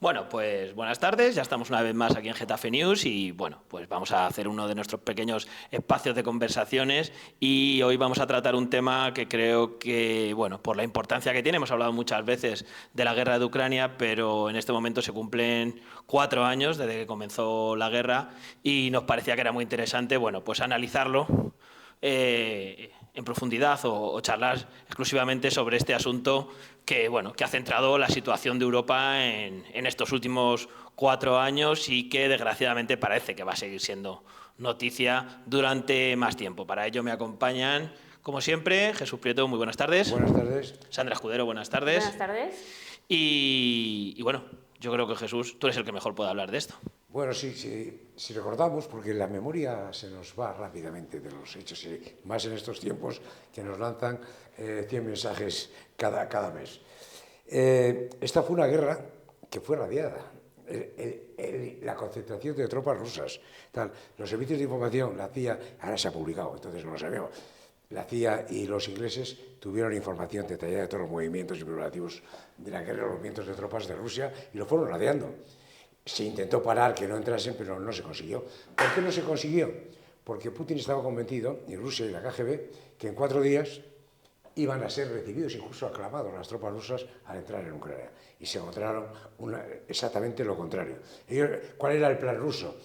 Bueno, pues buenas tardes, ya estamos una vez más aquí en Getafe News y bueno, pues vamos a hacer uno de nuestros pequeños espacios de conversaciones y hoy vamos a tratar un tema que creo que, bueno, por la importancia que tiene, hemos hablado muchas veces de la guerra de Ucrania, pero en este momento se cumplen 4 años desde que comenzó la guerra y nos parecía que era muy interesante, bueno, pues analizarlo en profundidad o charlar exclusivamente sobre este asunto que, bueno, que ha centrado la situación de Europa en estos últimos 4 años y que desgraciadamente parece que va a seguir siendo noticia durante más tiempo. Para ello me acompañan, como siempre, Jesús Prieto, muy buenas tardes. Buenas tardes. Sandra Escudero, buenas tardes. Buenas tardes. Y bueno, yo creo que Jesús, tú eres el que mejor puede hablar de esto. Bueno, sí, si recordamos, porque la memoria se nos va rápidamente de los hechos, y más en estos tiempos que nos lanzan 100 mensajes cada mes. Esta fue una guerra que fue radiada. La concentración de tropas rusas, los servicios de información, la CIA, ahora se ha publicado, entonces no lo sabemos. La CIA y los ingleses tuvieron información detallada de todos los movimientos y preparativos de la guerra, los movimientos de tropas de Rusia, y lo fueron radiando. Se intentó parar que no entrasen, pero no se consiguió. ¿Por qué no se consiguió? Porque Putin estaba convencido, y Rusia y la KGB, que en 4 días iban a ser recibidos, incluso aclamados, las tropas rusas al entrar en Ucrania. Y se encontraron exactamente lo contrario. ¿Cuál era el plan ruso?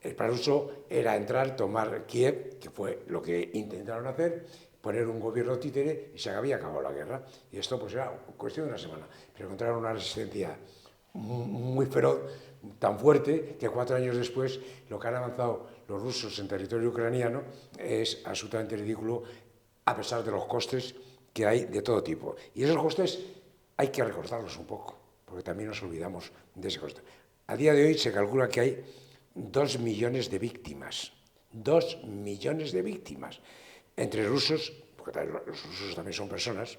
El plan ruso era entrar, tomar Kiev, que fue lo que intentaron hacer, poner un gobierno títere y se había acabado la guerra. Y esto pues era cuestión de una semana. Pero encontraron una resistencia muy feroz, tan fuerte, que 4 años después lo que han avanzado los rusos en territorio ucraniano es absolutamente ridículo, a pesar de los costes que hay de todo tipo. Y esos costes hay que recortarlos un poco, porque también nos olvidamos de ese coste. A día de hoy se calcula que hay 2 millones de víctimas. 2 millones de víctimas. Entre rusos, porque los rusos también son personas,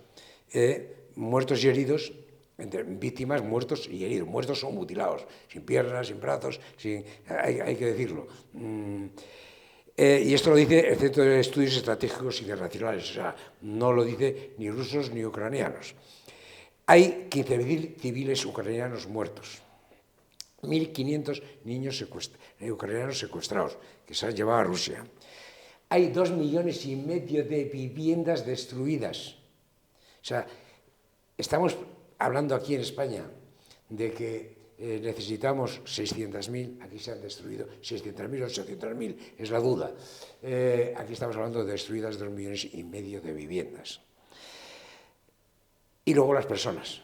muertos y heridos, entre víctimas, muertos y heridos. Muertos son mutilados, sin piernas, sin brazos, hay que decirlo. Y esto lo dice el Centro de Estudios Estratégicos Internacionales, o sea, no lo dice ni rusos ni ucranianos. Hay 15.000 civiles ucranianos muertos, 1.500 niños ucranianos secuestrados, que se han llevado a Rusia. Hay 2,5 millones de viviendas destruidas. O sea, estamos hablando aquí en España de que necesitamos 600.000, aquí se han destruido 600.000 o 800.000, es la duda. Aquí estamos hablando de destruidas 2,5 millones de viviendas. Y luego las personas.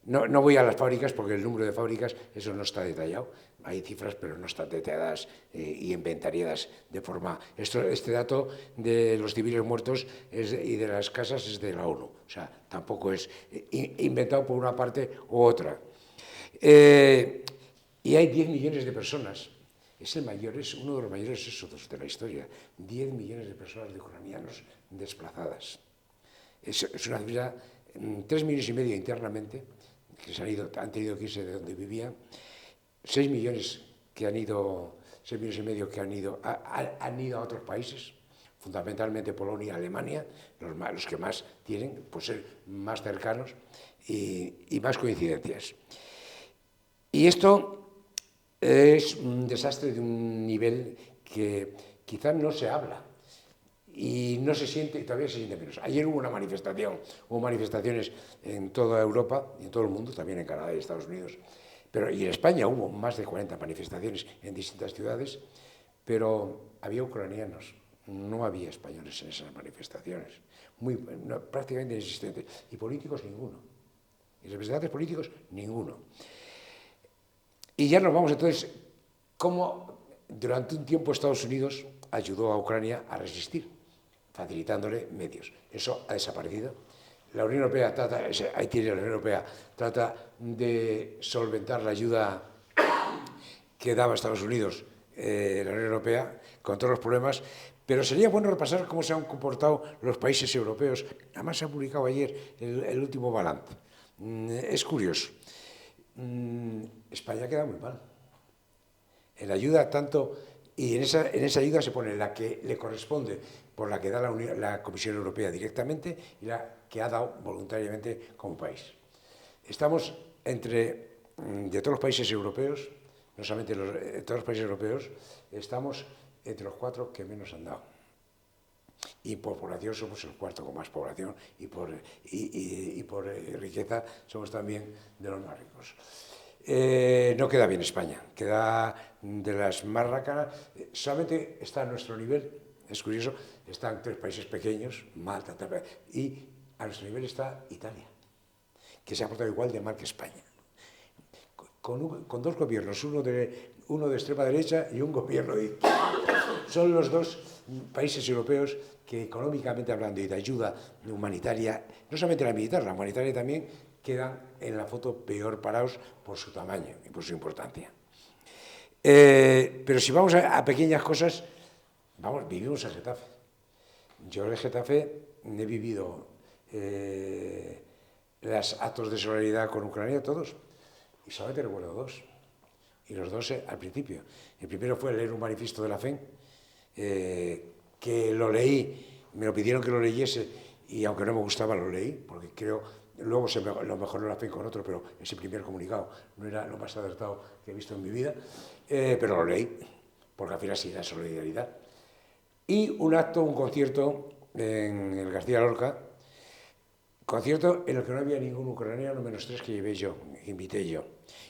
No voy a las fábricas porque el número de fábricas, eso no está detallado. Hay cifras, pero no están detalladas y inventariadas de forma... Este dato de los civiles muertos y de las casas es de la ONU. O sea, tampoco es inventado por una parte u otra. Y hay 10 millones de personas. Es uno de los mayores éxodos de la historia. 10 millones de personas de ucranianos desplazadas. Es una cifra, 3,5 millones internamente, que han tenido que irse de donde vivían, 6 millones que han ido, 6,5 millones que han ido a otros países, fundamentalmente Polonia y Alemania, los que más tienen, pues ser más cercanos y más coincidencias. Y esto es un desastre de un nivel que quizás no se habla y no se siente, y todavía se siente menos. Ayer hubo manifestaciones en toda Europa y en todo el mundo, también en Canadá y Estados Unidos, y en España hubo más de 40 manifestaciones en distintas ciudades, pero había ucranianos, no había españoles en esas manifestaciones, prácticamente inexistentes, y políticos ninguno, y representantes políticos ninguno. Y ya nos vamos entonces, cómo durante un tiempo Estados Unidos ayudó a Ucrania a resistir, facilitándole medios. Eso ha desaparecido. La Unión Europea trata de solventar la ayuda que daba Estados Unidos, la Unión Europea, con todos los problemas, pero sería bueno repasar cómo se han comportado los países europeos. Además se ha publicado ayer el último balance. Es curioso. España queda muy mal. En la ayuda tanto, y en esa ayuda se pone la que le corresponde por la que da la Comisión Europea directamente y la que ha dado voluntariamente como país. Estamos entre de todos los países europeos, no solamente de todos los países europeos, estamos entre los 4 que menos han dado. Y por población somos el 4 con más población y por riqueza somos también de los más ricos. No queda bien España, queda de las más rácanas. Solamente está a nuestro nivel, es curioso, están 3 países pequeños, Malta, y a nuestro nivel está Italia, que se ha portado igual de mal que España. Con 2 gobiernos, uno de extrema derecha y un gobierno de izquierda. Son los 2 países europeos que económicamente hablando y de ayuda humanitaria, no solamente la militar, la humanitaria también, quedan en la foto peor parados por su tamaño y por su importancia. Pero si vamos a pequeñas cosas, vivimos en Getafe. Yo en Getafe he vivido los actos de solidaridad con Ucrania, todos, y solamente recuerdo 2. Y los 2 al principio. El primero fue leer un manifiesto de la FEN, que lo leí, me lo pidieron que lo leyese, y aunque no me gustaba lo leí, porque creo, luego lo mejoró la FEN con otro, pero ese primer comunicado no era lo más acertado que he visto en mi vida, pero lo leí, porque al final sí era solidaridad. Y un concierto en el García Lorca, concierto en el que no había ningún ucraniano, menos 3 que llevé yo, que invité yo.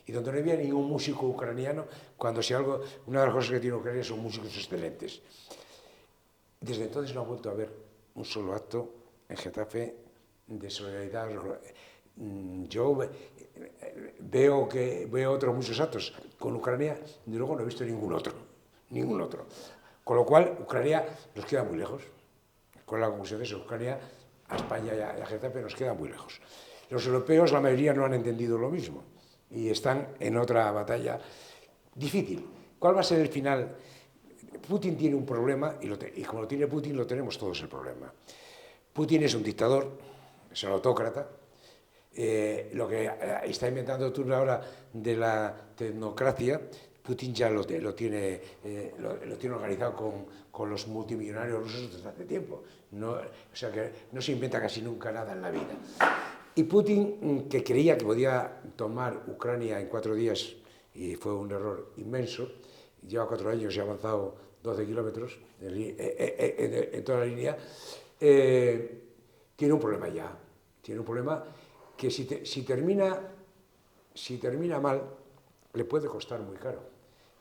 Y donde no había ningún músico ucraniano, cuando si algo, una de las cosas que tiene Ucrania son músicos excelentes. Desde entonces no ha vuelto a haber un solo acto en Getafe de solidaridad. Yo veo otros muchos actos con Ucrania, y luego no he visto ningún otro. Con lo cual, Ucrania nos queda muy lejos. Con la conclusión de eso, Ucrania a España y a Getafe nos queda muy lejos. Los europeos, la mayoría, no han entendido lo mismo y están en otra batalla difícil. ¿Cuál va a ser el final? Putin tiene un problema y como lo tiene Putin, lo tenemos todos el problema. Putin es un dictador, es un autócrata. Lo que está inventando tú ahora de la tecnocracia, Putin ya lo tiene organizado con los multimillonarios rusos desde hace tiempo. O sea que no se inventa casi nunca nada en la vida. Y Putin, que creía que podía tomar Ucrania en 4 días, y fue un error inmenso, lleva 4 años y ha avanzado 12 kilómetros en toda la línea, tiene un problema ya. Tiene un problema que si termina mal, le puede costar muy caro.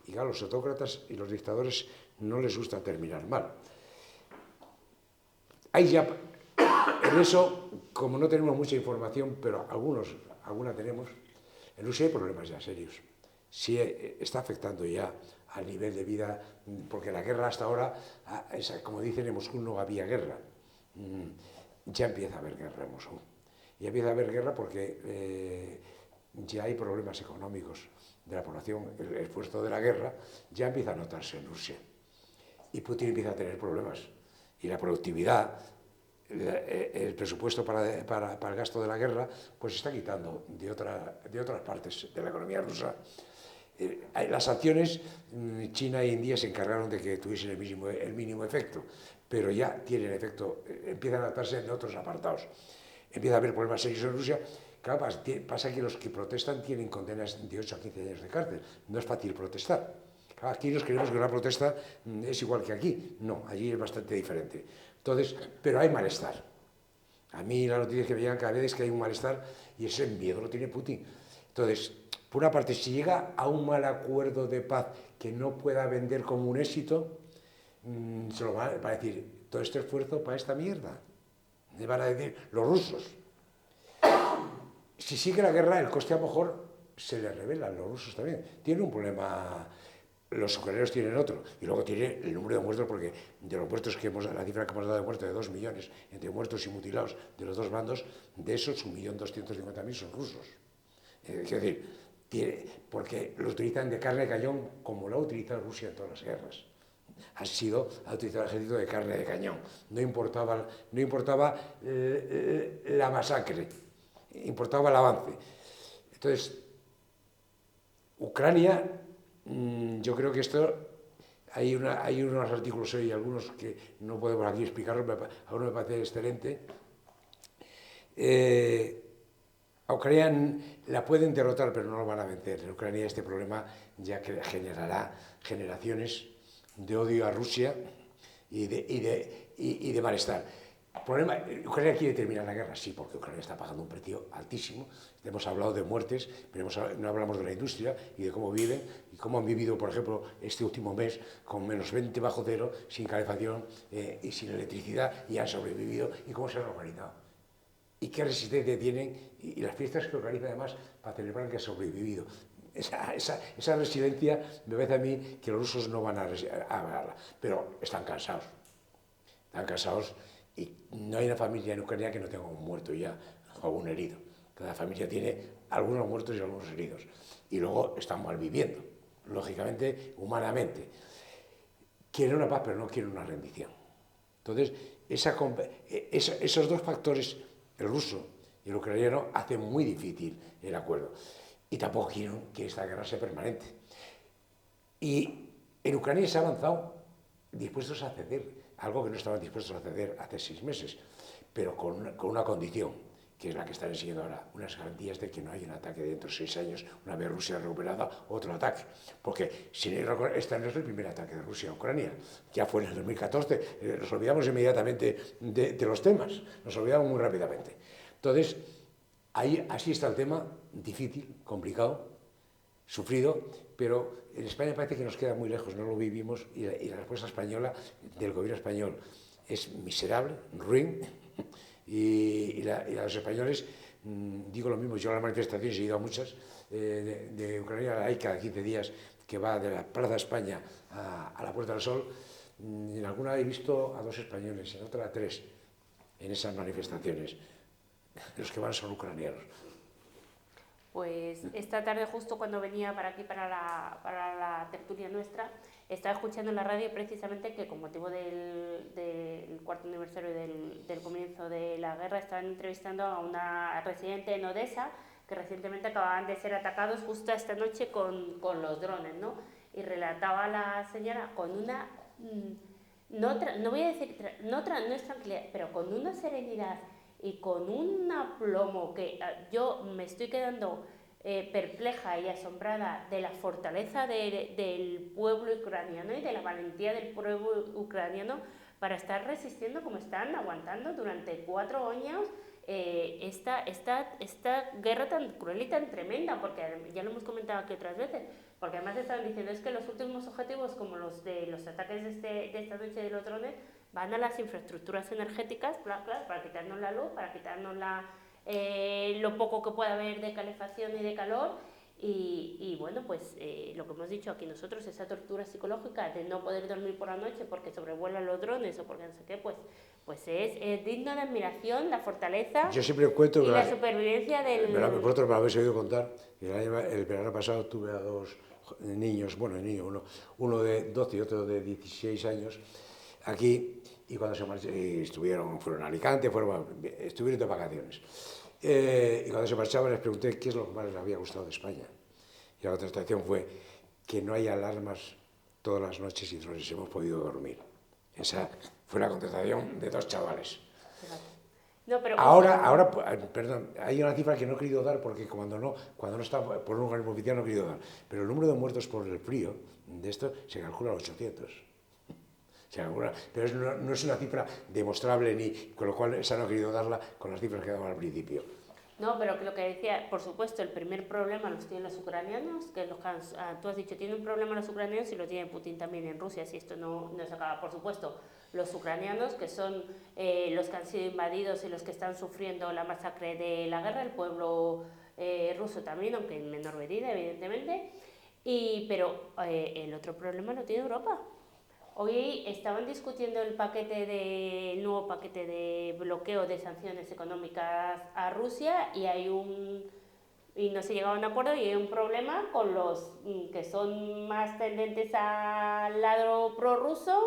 Y a los autócratas y los dictadores no les gusta terminar mal. Hay ya, en eso, como no tenemos mucha información, pero alguna tenemos, en Rusia hay problemas ya serios. Sí está afectando ya al nivel de vida, porque la guerra hasta ahora, como dicen en Moscú, no había guerra. Ya empieza a haber guerra en Moscú. Ya empieza a haber guerra porque ya hay problemas económicos de la población. El esfuerzo de la guerra ya empieza a notarse en Rusia. Y Putin empieza a tener problemas. Y la productividad, el presupuesto para el gasto de la guerra, pues se está quitando de otras partes de la economía rusa. Las sanciones, China e India se encargaron de que tuviesen el mínimo efecto, pero ya tienen efecto, empiezan a adaptarse en otros apartados. Empieza a haber problemas serios en Rusia. Claro, pasa que los que protestan tienen condenas de 8 a 15 años de cárcel. No es fácil protestar. Claro, aquí nos creemos que una protesta es igual que aquí. No, allí es bastante diferente. Entonces, pero hay malestar. A mí las noticias que me llegan cada vez es que hay un malestar y ese miedo lo tiene Putin. Entonces, por una parte, si llega a un mal acuerdo de paz que no pueda vender como un éxito, se lo van a decir, todo este esfuerzo para esta mierda. Le van a decir los rusos. Si sigue la guerra, el coste a lo mejor se le revela, los rusos también. Tienen un problema, los ucranianos tienen otro, y luego tiene el número de muertos, porque de los muertos la cifra que hemos dado de muertos de 2 millones, entre muertos y mutilados de los 2 bandos, de esos 1.250.000 son rusos. Es decir, porque lo utilizan de carne de cañón como lo ha utilizado Rusia en todas las guerras. Ha utilizado el ejército de carne de cañón. No importaba la masacre, importaba el avance. Entonces, Ucrania, yo creo que esto, hay unos artículos hoy, algunos que no podemos aquí explicarlos, a uno me parece excelente. A Ucrania la pueden derrotar, pero no lo van a vencer. En Ucrania este problema ya que generará generaciones de odio a Rusia y de malestar. El problema, Ucrania quiere terminar la guerra, sí, porque Ucrania está pagando un precio altísimo. Hemos hablado de muertes, pero no hablamos de la industria y de cómo viven y cómo han vivido, por ejemplo, este último mes con menos 20 bajo cero, sin calefacción y sin electricidad, y han sobrevivido y cómo se han organizado. Y qué resistencia tienen y las fiestas que organizan además para celebrar que han sobrevivido. Esa resiliencia me parece a mí que los rusos no van a ganarla, pero están cansados. Están cansados y no hay una familia en Ucrania que no tenga un muerto ya o un herido. Cada familia tiene algunos muertos y algunos heridos. Y luego están mal viviendo, lógicamente, humanamente. Quieren una paz, pero no quieren una rendición. Entonces, esos dos factores, el ruso y el ucraniano, hacen muy difícil el acuerdo. Y tampoco quieren que esta guerra sea permanente. Y en Ucrania se ha avanzado dispuestos a ceder, algo que no estaban dispuestos a ceder hace 6 meses, pero con una condición, que es la que están siguiendo ahora, unas garantías de que no hay un ataque dentro de 6 años, una vez Rusia recuperada, otro ataque. Porque este no es el primer ataque de Rusia a Ucrania, ya fue en el 2014, nos olvidamos inmediatamente de los temas, nos olvidamos muy rápidamente. Entonces, así está el tema, difícil, complicado, sufrido, pero en España parece que nos queda muy lejos, no lo vivimos, y la respuesta española, del gobierno español, es miserable, ruin, y los españoles, digo lo mismo, yo a las manifestaciones he ido a muchas, de Ucrania hay cada 15 días que va de la Plaza España a la Puerta del Sol, en alguna he visto a 2 españoles, en otra a 3, en esas manifestaciones. Los que van son ucranianos. Pues esta tarde, justo cuando venía para aquí, para la tertulia nuestra, estaba escuchando en la radio precisamente que con motivo del cuarto aniversario del comienzo de la guerra estaban entrevistando a una residente en Odessa que recientemente acababan de ser atacados justo esta noche con los drones, ¿no? Y relataba a la señora con una, no voy a decir, no es tranquilidad, pero con una serenidad y con un aplomo que yo me estoy quedando perpleja y asombrada de la fortaleza del pueblo ucraniano y de la valentía del pueblo ucraniano para estar resistiendo como están aguantando durante 4 años esta guerra tan cruel y tan tremenda, porque ya lo hemos comentado aquí otras veces, porque además estaban diciendo es que los últimos objetivos, como los de los ataques de esta noche de los drones, van a las infraestructuras energéticas, claro, para quitarnos la luz, para quitarnos lo poco que pueda haber de calefacción y de calor. Y bueno, pues lo que hemos dicho aquí nosotros, esa tortura psicológica de no poder dormir por la noche porque sobrevuelan los drones o porque no sé qué, pues es digno de admiración la fortaleza. Yo siempre cuento y la supervivencia del... Vosotros me habéis oído contar, el verano pasado tuve a 2 niños, bueno, uno de 12 y otro de 16 años, aquí, y cuando se marcharon, fueron a Alicante, estuvieron de vacaciones. Y cuando se marchaban les pregunté qué es lo que más les había gustado de España. Y la contestación fue que no hay alarmas todas las noches y nos hemos podido dormir. Esa fue la contestación de 2 chavales. No, pero ahora, perdón, hay una cifra que no he querido dar porque cuando no está por un organismo oficial no he querido dar, pero el número de muertos por el frío de esto se calcula a 800. Pero no es una cifra demostrable, con lo cual esa no he querido darla con las cifras que daba al principio. No, pero lo que decía, por supuesto, el primer problema los tienen los ucranianos, que tú has dicho, tienen un problema los ucranianos y lo tiene Putin también en Rusia, si esto no se acaba. Por supuesto, los ucranianos, que son los que han sido invadidos y los que están sufriendo la masacre de la guerra, el pueblo ruso también, aunque en menor medida, evidentemente, pero el otro problema lo tiene Europa. Hoy estaban discutiendo el nuevo paquete de bloqueo de sanciones económicas a Rusia y no se llegaba a un acuerdo y hay un problema con los que son más tendentes al lado prorruso,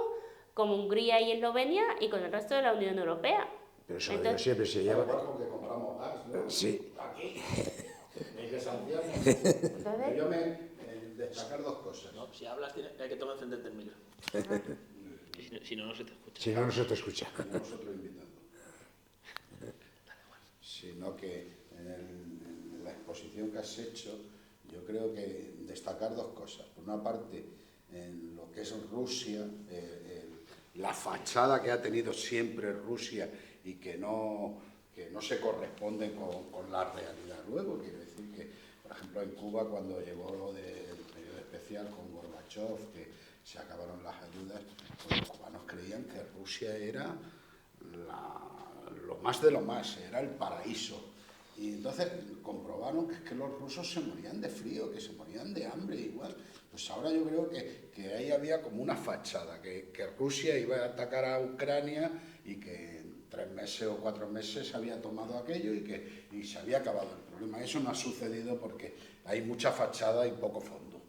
como Hungría y Eslovenia, y con el resto de la Unión Europea. Pero eso entonces, siempre se lleva... Porque compramos gas, ¿no? Sí. Aquí, de sanciones. Yo destacar 2 cosas. No, si hablas hay que tomar encenderte el micro. Si no, no se te escucha. Si no, no se te escucha. No nosotros invitando. Sino que en exposición que has hecho, yo creo que destacar dos cosas. Por una parte, en lo que es Rusia, la fachada que ha tenido siempre Rusia y que no se corresponde con la realidad. Luego, quiero decir que, por ejemplo, en Cuba, cuando llegó lo del periodo especial con Gorbachev, que se acabaron las ayudas, pues los cubanos creían que Rusia era lo más de lo más, era el paraíso. Y entonces comprobaron que es que los rusos se morían de frío, que se morían de hambre igual. Pues ahora yo creo que ahí había como una fachada, que Rusia iba a atacar a Ucrania y que en 3 meses o 4 meses había tomado aquello y se había acabado el problema. Eso no ha sucedido porque hay mucha fachada y poco fondo.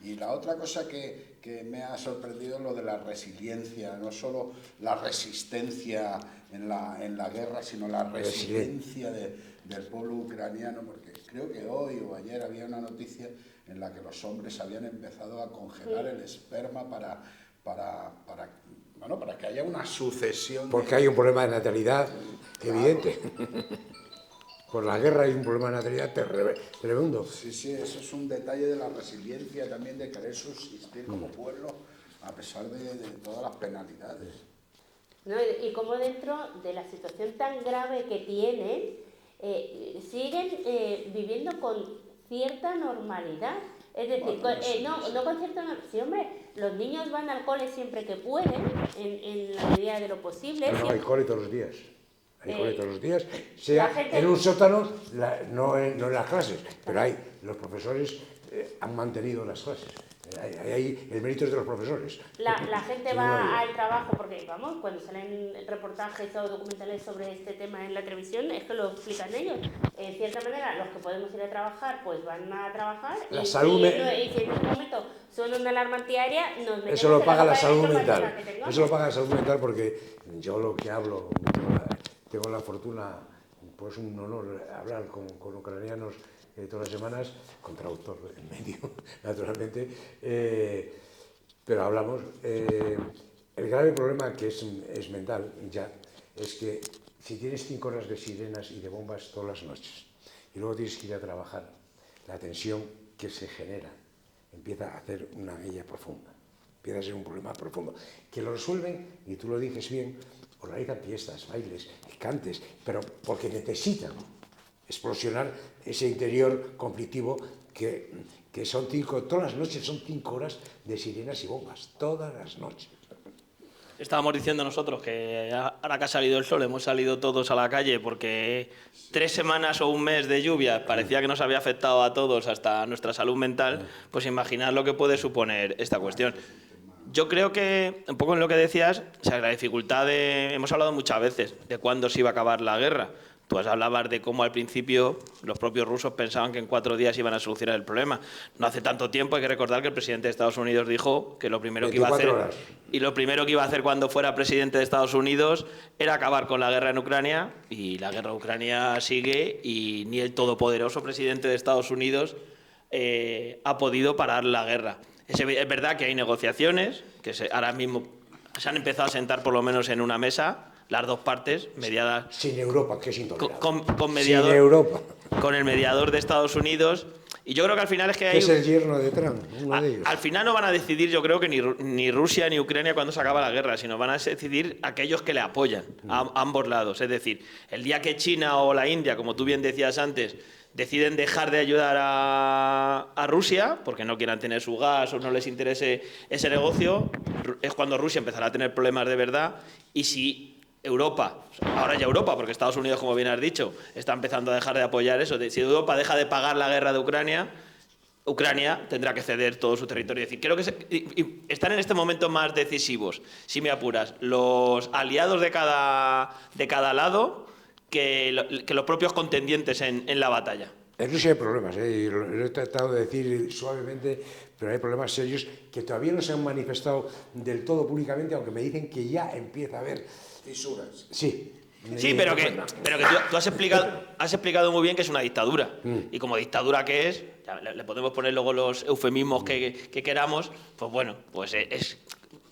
Y la otra cosa que me ha sorprendido es lo de la resiliencia, no solo la resistencia en la guerra, sino la resiliencia del pueblo ucraniano, porque creo que hoy o ayer había una noticia en la que los hombres habían empezado a congelar el esperma para que haya una sucesión. Porque hay un problema de natalidad evidente. Por la guerra hay un problema de natalidad tremendo. Sí, eso es un detalle de la resiliencia también, de querer subsistir como pueblo a pesar de todas las penalidades. ¿No? Y como dentro de la situación tan grave que tienen, siguen viviendo con cierta normalidad. Es decir, Bueno, no con cierta normalidad. Sí, hombre, los niños van al cole siempre que pueden, en la medida de lo posible. No, hay cole todos los días. Hay cole todos los días, la sea gente... en un sótano, no en las clases, pero los profesores han mantenido las clases. El mérito es de los profesores. La gente va al trabajo porque, vamos, cuando salen reportajes o documentales sobre este tema en la televisión, es que lo explican ellos. En cierta manera, los que podemos ir a trabajar, pues van a trabajar. La y salud si en ese momento son una alarma antiaérea, nos metemos eso lo paga en la boca de salud esto para mental. que tengamos. Eso lo paga la salud mental porque yo lo que hablo, tengo la fortuna, pues un honor hablar con ucranianos todas las semanas, con traductor en medio, naturalmente, pero hablamos. El grave problema que es mental ya es que si tienes 5 horas de sirenas y de bombas todas las noches y luego tienes que ir a trabajar, la tensión que se genera empieza a hacer una huella profunda, empieza a ser un problema profundo, que lo resuelven, y tú lo dices bien, organizan fiestas, bailes, cantes, pero porque necesitan explosionar ese interior conflictivo que son todas las noches son 5 horas de sirenas y bombas, todas las noches. Estábamos diciendo nosotros que ahora que ha salido el sol hemos salido todos a la calle porque 3 semanas o un mes de lluvia parecía que nos había afectado a todos hasta nuestra salud mental, pues imaginar lo que puede suponer esta cuestión. Yo creo que, un poco en lo que decías, o sea, la dificultad hemos hablado muchas veces de cuándo se iba a acabar la guerra. Tú hablabas de cómo al principio los propios rusos pensaban que en 4 días iban a solucionar el problema. No hace tanto tiempo hay que recordar que el presidente de Estados Unidos dijo que lo primero que iba a hacer, y lo primero que iba a hacer cuando fuera presidente de Estados Unidos era acabar con la guerra en Ucrania, y la guerra en Ucrania sigue y ni el todopoderoso presidente de Estados Unidos ha podido parar la guerra. Es verdad que hay negociaciones, que ahora mismo se han empezado a sentar por lo menos en una mesa, las dos partes, mediadas... Sin Europa, que es intolerable. Con mediador, sin Europa. Con el mediador de Estados Unidos. Y yo creo que al final es que hay... Que es el yerno de Trump, uno de ellos. Al final no van a decidir, yo creo que ni Rusia ni Ucrania cuándo se acaba la guerra, sino van a decidir aquellos que le apoyan, a ambos lados. Es decir, el día que China o la India, como tú bien decías antes, deciden dejar de ayudar a Rusia, porque no quieran tener su gas o no les interese ese negocio, es cuando Rusia empezará a tener problemas de verdad. Y si Europa, ahora ya Europa, porque Estados Unidos, como bien has dicho, está empezando a dejar de apoyar eso, si Europa deja de pagar la guerra de Ucrania, Ucrania tendrá que ceder todo su territorio. Es decir, creo que están en este momento más decisivos, si me apuras, los aliados de cada lado que los propios contendientes en la batalla. En Rusia hay problemas, y lo he tratado de decir suavemente, pero hay problemas serios que todavía no se han manifestado del todo públicamente, aunque me dicen que ya empieza a haber fisuras. Sí. Sí, pero que tú has explicado muy bien que es una dictadura. Y como dictadura que es, ya le podemos poner luego los eufemismos que queramos, pues bueno, pues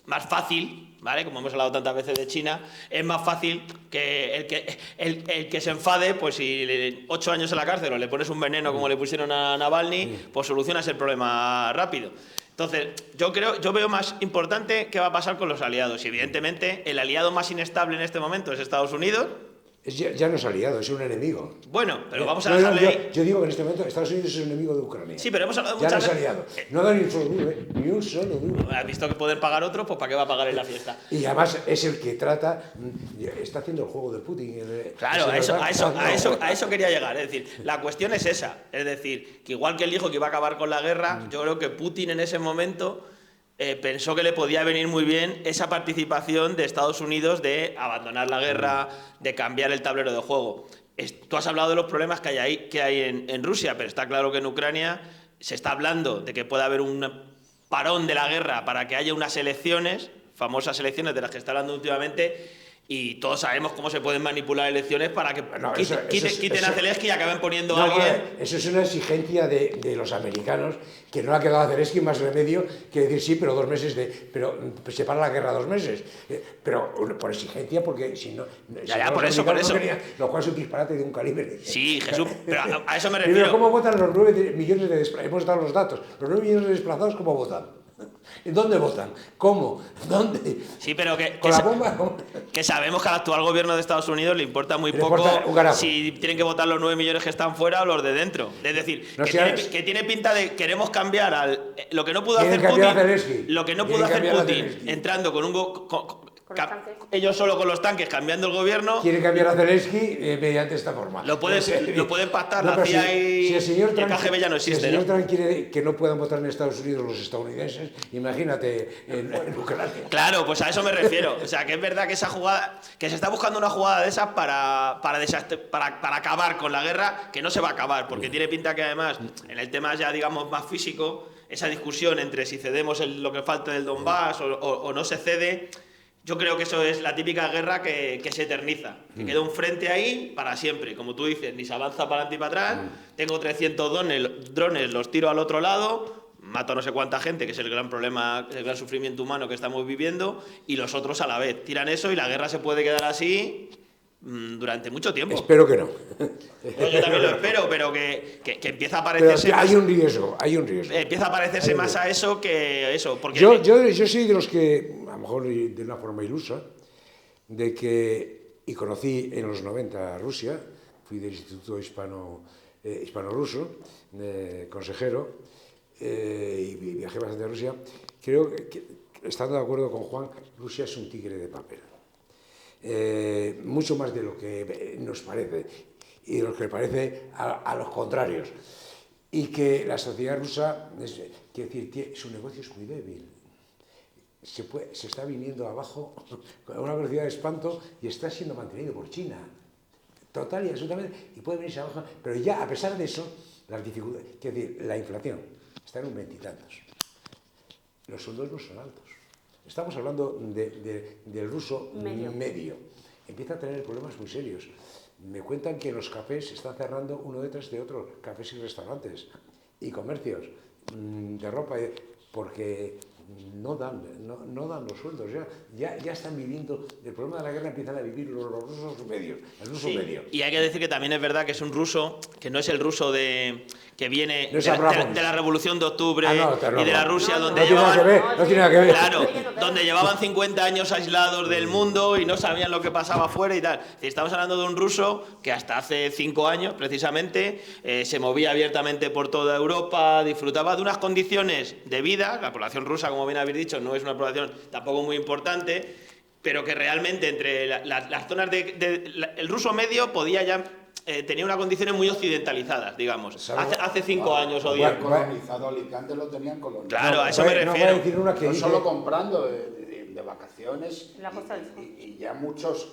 más fácil, ¿vale? Como hemos hablado tantas veces de China, es más fácil que el que se enfade, pues si 8 años en la cárcel o le pones un veneno como le pusieron a Navalny, pues solucionas el problema rápido. Entonces, yo veo más importante qué va a pasar con los aliados. Y evidentemente, el aliado más inestable en este momento es Estados Unidos. Ya no es aliado, es un enemigo. Bueno, pero vamos a dejarle ahí. Yo digo que en este momento Estados Unidos es un enemigo de Ucrania. Sí, pero hemos hablado ya no muchas es veces. aliado. No da ni un solo duro, ni un solo duro. Has visto que pueden pagar otros, pues ¿para qué va a pagar en la fiesta? Y además es el que trata, está haciendo el juego de Putin. Claro, a eso quería llegar. Es decir, la cuestión es esa. Es decir, que igual que él dijo que iba a acabar con la guerra, yo creo que Putin en ese momento pensó que le podía venir muy bien esa participación de Estados Unidos de abandonar la guerra, de cambiar el tablero de juego. Tú has hablado de los problemas que hay en Rusia, pero está claro que en Ucrania se está hablando de que puede haber un parón de la guerra para que haya unas elecciones, famosas elecciones de las que está hablando últimamente, y todos sabemos cómo se pueden manipular elecciones para que quiten a Zelensky y acaben poniendo a alguien. Eso es una exigencia de los americanos, que no ha quedado a Zelensky más remedio que decir sí, pero 2 meses pero se para la guerra 2 meses. Pero por exigencia, porque si no. Por eso. Lo cual es un disparate de un calibre. Sí, Jesús, pero a eso me refiero. Pero ¿cómo votan los 9 millones de desplazados? Hemos dado los datos. Los 9 millones de desplazados, ¿cómo votan? ¿Dónde votan? ¿Cómo? ¿Dónde? Sí, pero ¿Con la bomba? Que sabemos que al actual gobierno de Estados Unidos le importa muy poco si tienen que votar los 9 millones que están fuera o los de dentro. Es decir, que tiene pinta de queremos cambiar lo que no pudo hacer Putin, entrando con un ellos solo con los tanques cambiando el gobierno. Quiere cambiar a Zelensky mediante esta forma. Lo pueden pactar, la CIA y el KGB ya no existe. Si el señor Trump quiere que no puedan votar en Estados Unidos los estadounidenses, imagínate en Ucrania. Claro, pues a eso me refiero. O sea, que es verdad que esa jugada, que se está buscando una jugada de esas para acabar con la guerra, que no se va a acabar, porque tiene pinta que además, en el tema ya digamos más físico, esa discusión entre si cedemos lo que falta del Donbass o no se cede. Yo creo que eso es la típica guerra que se eterniza, que queda un frente ahí para siempre. Como tú dices, ni se avanza para adelante y para atrás, tengo 300 drones, los tiro al otro lado, mato a no sé cuánta gente, que es el gran problema, el gran sufrimiento humano que estamos viviendo, y los otros a la vez. Tiran eso y la guerra se puede quedar así durante mucho tiempo. Espero que no. Pues yo también lo espero, pero que empieza a parecerse más. Hay un riesgo. Empieza a parecerse más a eso que eso. Porque yo soy de los que, a lo mejor de una forma ilusa, y conocí en los 90 a Rusia, fui del Instituto Hispano-Ruso, consejero, y viajé bastante a Rusia. Creo que, estando de acuerdo con Juan, Rusia es un tigre de papel. Mucho más de lo que nos parece y de lo que parece a los contrarios, y que la sociedad rusa su negocio es muy débil, se está viniendo abajo con una velocidad de espanto y está siendo mantenido por China total y absolutamente, y puede venirse abajo, pero ya a pesar de eso las dificultades, quiero decir, la inflación está en un 20 y tantos, los sueldos no son altos. Estamos hablando del ruso medio. Empieza a tener problemas muy serios. Me cuentan que los cafés se están cerrando uno detrás de otro, cafés y restaurantes y comercios de ropa, porque no dan los sueldos. Ya están viviendo, el problema de la guerra empiezan a vivir los rusos medios, el ruso medio. Y hay que decir que también es verdad que es un ruso, que no es el ruso que viene de la Revolución de Octubre y de la Rusia donde llevaban... No tiene nada que ver. Claro, donde llevaban 50 años aislados del mundo y no sabían lo que pasaba afuera y tal. Estamos hablando de un ruso que hasta hace 5 años, precisamente, se movía abiertamente por toda Europa, disfrutaba de unas condiciones de vida. La población rusa, como bien habéis dicho, no es una población tampoco muy importante, pero que realmente entre las zonas el ruso medio podía ya... tenía unas condiciones muy occidentalizadas, digamos. Hace 5 años o 10. Colonizado Alicante lo tenían colonizado. Claro, a eso me refiero. No solo comprando de vacaciones. La Costa del Sol. Y ya muchas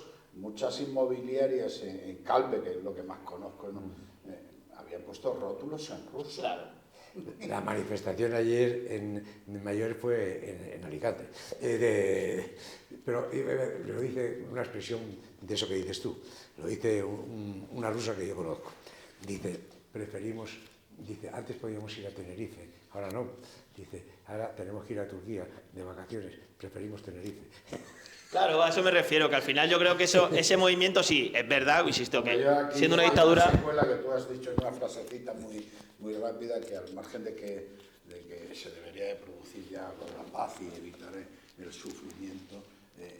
inmobiliarias en Calpe, que es lo que más conozco, ¿no? Habían puesto rótulos en ruso. Claro. La manifestación ayer en Mayores fue en Alicante. Pero lo dice una expresión de eso que dices tú. Lo dice una rusa que yo conozco. Dice, preferimos Dice, antes podíamos ir a Tenerife, ahora no. Dice, ahora tenemos que ir a Turquía de vacaciones, preferimos Tenerife. Claro, a eso me refiero, que al final yo creo que ese movimiento sí, es verdad, insisto, que Yo aquí siendo una hay dictadura... secuela que tú has dicho en una frasecita muy rápida, que al margen de que se debería de producir ya con la paz y evitar el sufrimiento,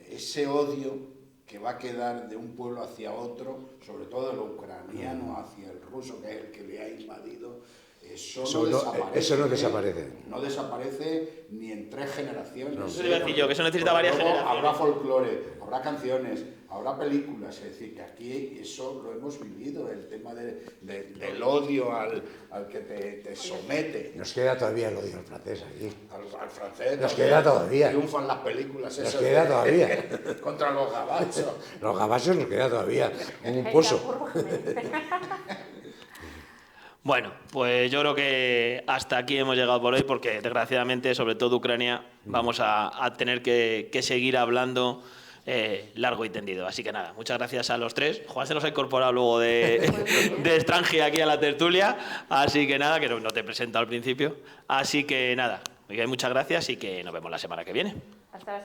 ese odio que va a quedar de un pueblo hacia otro, sobre todo el ucraniano hacia el ruso, que es el que le ha invadido, eso no desaparece. No desaparece ni en 3 generaciones. Eso iba a decir yo, que eso necesita varias generaciones. Habrá folclore, habrá canciones, habrá películas, es decir, que aquí eso lo hemos vivido, el tema del odio al que te somete. Nos queda todavía el odio al francés aquí. Al francés. Nos queda todavía. Triunfan las películas esas. Nos queda todavía. Contra los gabachos. Los gabachos nos queda todavía un pozo. Bueno, pues yo creo que hasta aquí hemos llegado por hoy porque desgraciadamente, sobre todo Ucrania, vamos a tener que seguir hablando largo y tendido. Así que nada, muchas gracias a los 3. Juan se nos ha incorporado luego de extranjero aquí a la tertulia, así que nada, que no te presento al principio. Así que nada, muchas gracias y que nos vemos la semana que viene. Hasta la